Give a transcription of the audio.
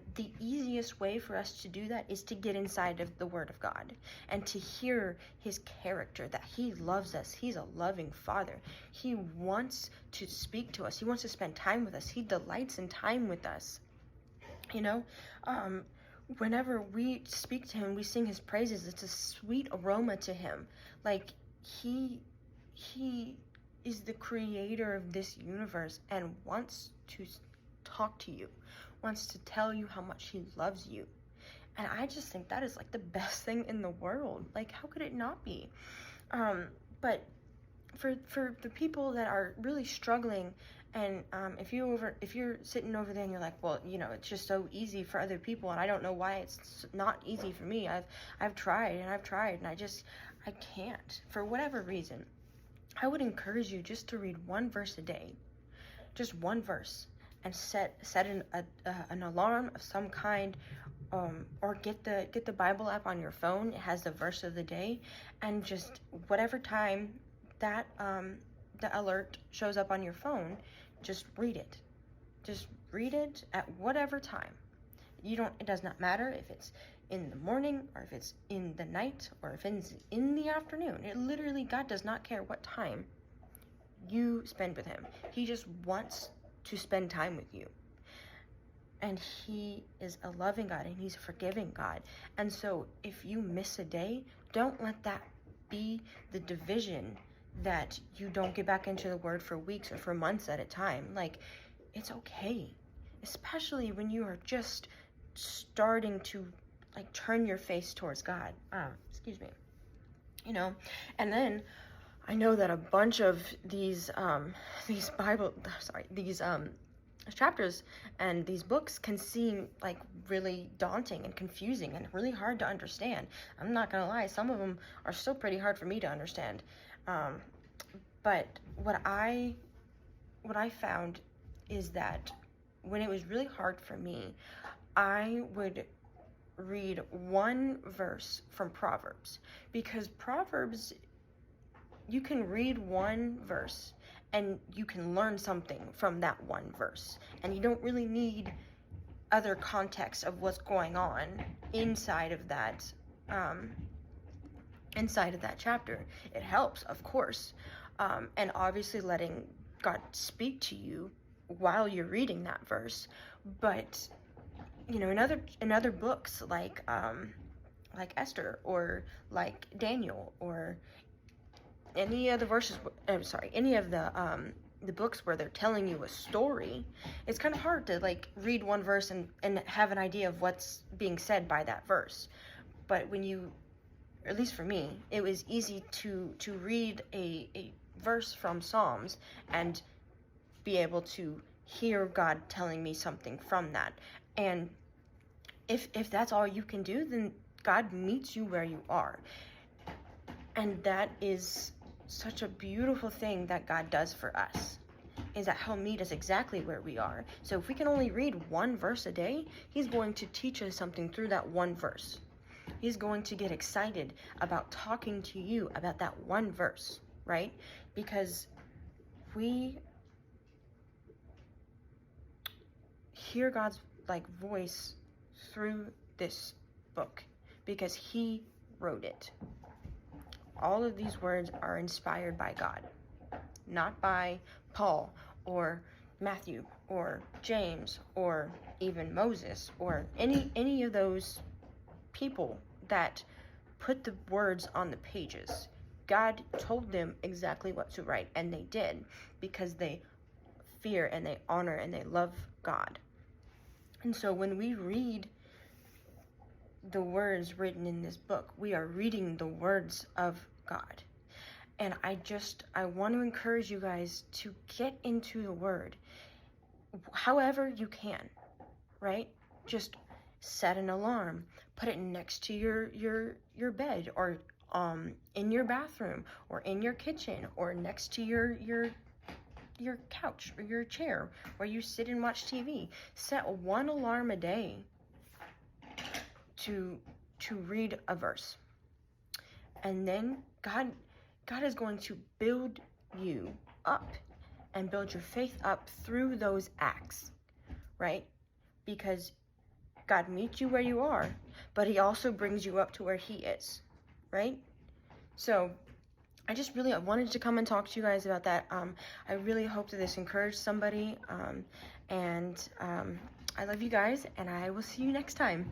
And the easiest way for us to do that is to get inside of the Word of God and to hear his character, that he loves us. He's a loving Father. He wants to speak to us. He wants to spend time with us. He delights in time with us. You know, whenever we speak to him, we sing his praises. It's a sweet aroma to him. Like he is the creator of this universe and wants to talk to you, wants to tell you how much he loves you. And I just think that is like the best thing in the world. Like, how could it not be? But for the people that are really struggling, and if you're sitting over there and you're like, well, you know, it's just so easy for other people, and I don't know why it's not easy for me. I've tried and I can't, for whatever reason. I would encourage you just to read one verse a day, just one verse, and set an alarm of some kind, or get the Bible app on your phone. It has the verse of the day, and just whatever time that the alert shows up on your phone, just read it. Just read it at whatever time. It does not matter if it's in the morning or if it's in the night or if it's in the afternoon. It literally, God does not care what time you spend with him. He just wants to spend time with you. And he is a loving God, and he's a forgiving God. And so if you miss a day, don't let that be the division that you don't get back into the Word for weeks or for months at a time. Like, it's okay, especially when you are just starting to like turn your face towards God. Excuse me. You know, and then I know that a bunch of these chapters and these books can seem like really daunting and confusing and really hard to understand. I'm not gonna lie, some of them are still pretty hard for me to understand. But what I found is that when it was really hard for me, I would read one verse from Proverbs, because Proverbs, you can read one verse and you can learn something from that one verse, and you don't really need other context of what's going on inside of that chapter. It helps, of course, and obviously letting God speak to you while you're reading that verse. But you know, in other books like Esther or like Daniel or any of the books where they're telling you a story, it's kind of hard to like read one verse and have an idea of what's being said by that verse. But when you, at least for me, it was easy to read a verse from Psalms and be able to hear God telling me something from that. And if that's all you can do, then God meets you where you are. And that is such a beautiful thing that God does for us, is that he'll meet us exactly where we are. So if we can only read one verse a day, he's going to teach us something through that one verse. He's going to get excited about talking to you about that one verse, right? Because we hear God's like voice through this book because he wrote it. All of these words are inspired by God, not by Paul or Matthew or James or even Moses or any of those people that put the words on the pages. God told them exactly what to write, and they did, because they fear and they honor and they love God. And so when we read the words written in this book, we are reading the words of God. And I want to encourage you guys to get into the Word however you can, right? Just set an alarm, put it next to your bed, or in your bathroom, or in your kitchen, or next to your couch or your chair where you sit and watch TV. Set one alarm a day to read a verse. And then God is going to build you up and build your faith up through those acts, right? Because God meets you where you are, but he also brings you up to where he is, right? So I wanted to come and talk to you guys about that. I really hope that this encouraged somebody, and I love you guys, and I will see you next time.